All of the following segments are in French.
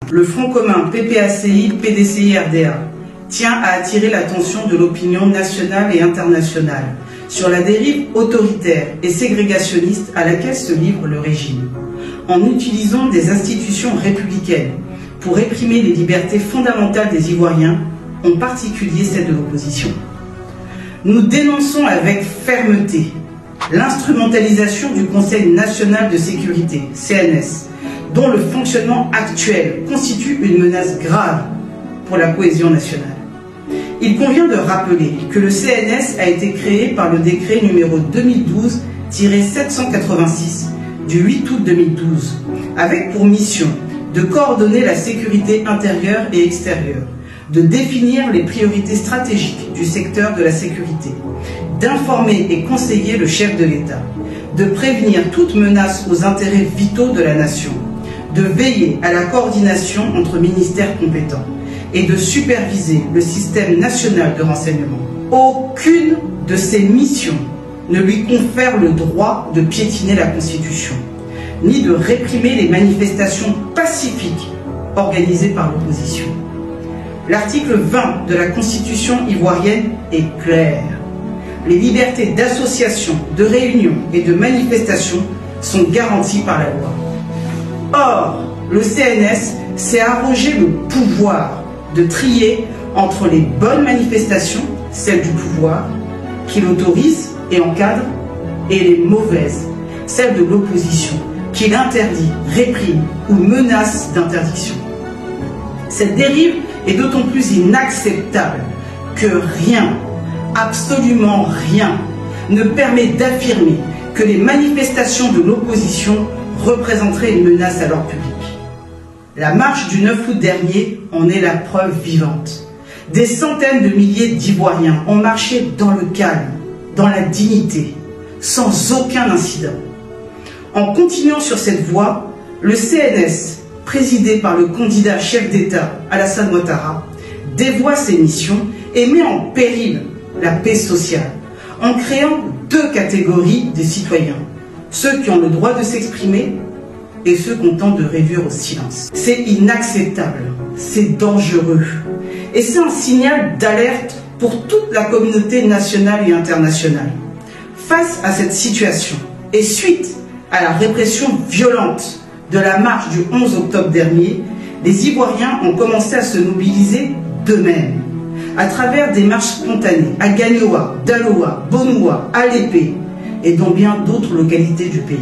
Le Front commun PPACI, PDCI, RDA tient à attirer l'attention de l'opinion nationale et internationale sur la dérive autoritaire et ségrégationniste à laquelle se livre le régime, en utilisant des institutions républicaines pour réprimer les libertés fondamentales des Ivoiriens, en particulier celles de l'opposition. Nous dénonçons avec fermeté l'instrumentalisation du Conseil national de sécurité, CNS, dont le fonctionnement actuel constitue une menace grave pour la cohésion nationale. Il convient de rappeler que le CNS a été créé par le décret numéro 2012-786 du 8 août 2012, avec pour mission de coordonner la sécurité intérieure et extérieure, de définir les priorités stratégiques du secteur de la sécurité, d'informer et conseiller le chef de l'État, de prévenir toute menace aux intérêts vitaux de la nation, de veiller à la coordination entre ministères compétents et de superviser le système national de renseignement. Aucune de ces missions ne lui confère le droit de piétiner la Constitution, ni de réprimer les manifestations pacifiques organisées par l'opposition. L'article 20 de la Constitution ivoirienne est clair. Les libertés d'association, de réunion et de manifestation sont garanties par la loi. Or, le CNS s'est arrogé le pouvoir de trier entre les bonnes manifestations, celles du pouvoir, qui l'autorise et encadre, et les mauvaises, celles de l'opposition, qui l'interdit, réprime ou menace d'interdiction. Cette dérive est d'autant plus inacceptable que rien, absolument rien, ne permet d'affirmer que les manifestations de l'opposition représenteraient une menace à l'ordre public. La marche du 9 août dernier en est la preuve vivante. Des centaines de milliers d'Ivoiriens ont marché dans le calme, dans la dignité, sans aucun incident. En continuant sur cette voie, le CNS, présidé par le candidat chef d'État Alassane Ouattara, dévoie ses missions et met en péril la paix sociale, en créant deux catégories de citoyens, ceux qui ont le droit de s'exprimer et ceux qu'on tente de réduire au silence. C'est inacceptable, c'est dangereux, et c'est un signal d'alerte pour toute la communauté nationale et internationale. Face à cette situation, et suite à la répression violente de la marche du 11 octobre dernier, les Ivoiriens ont commencé à se mobiliser d'eux-mêmes, à travers des marches spontanées à Gagnoa, Daloa, Bonoua, Alépé et dans bien d'autres localités du pays.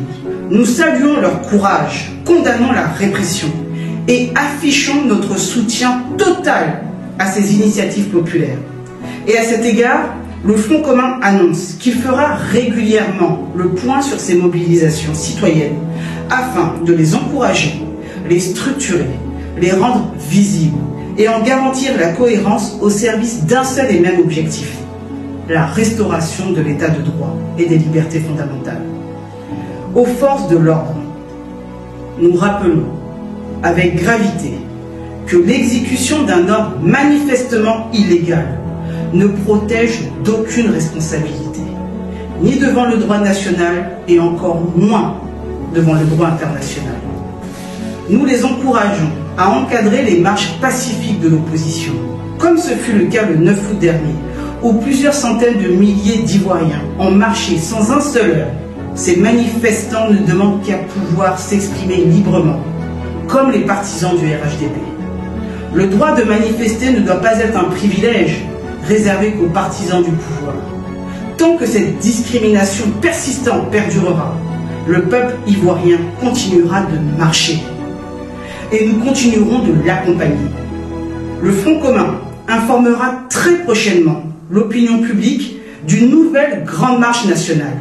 Nous saluons leur courage, condamnons la répression et affichons notre soutien total à ces initiatives populaires. Et à cet égard, le Front commun annonce qu'il fera régulièrement le point sur ces mobilisations citoyennes afin de les encourager, les structurer, les rendre visibles et en garantir la cohérence au service d'un seul et même objectif, la restauration de l'état de droit et des libertés fondamentales. Aux forces de l'ordre, nous rappelons avec gravité que l'exécution d'un ordre manifestement illégal ne protège d'aucune responsabilité, ni devant le droit national et encore moins devant le droit international. Nous les encourageons à encadrer les marches pacifiques de l'opposition, comme ce fut le cas le 9 août dernier, où plusieurs centaines de milliers d'Ivoiriens ont marché sans un seul heure. Ces manifestants ne demandent qu'à pouvoir s'exprimer librement, comme les partisans du RHDP. Le droit de manifester ne doit pas être un privilège réservé qu'aux partisans du pouvoir. Tant que cette discrimination persistante perdurera, le peuple ivoirien continuera de marcher. Et nous continuerons de l'accompagner. Le Front commun informera très prochainement l'opinion publique d'une nouvelle grande marche nationale.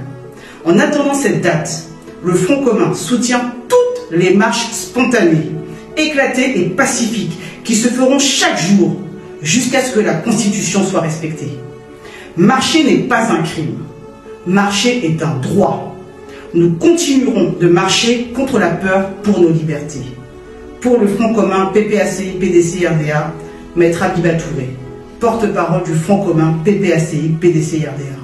En attendant cette date, le Front commun soutient toutes les marches spontanées, éclatées et pacifiques qui se feront chaque jour jusqu'à ce que la Constitution soit respectée. Marcher n'est pas un crime. Marcher est un droit. Nous continuerons de marcher contre la peur pour nos libertés. Pour le Front commun PPACI, PDCI, RDA, Maître Abiba Touré, porte-parole du Front commun PPACI, PDCI, RDA.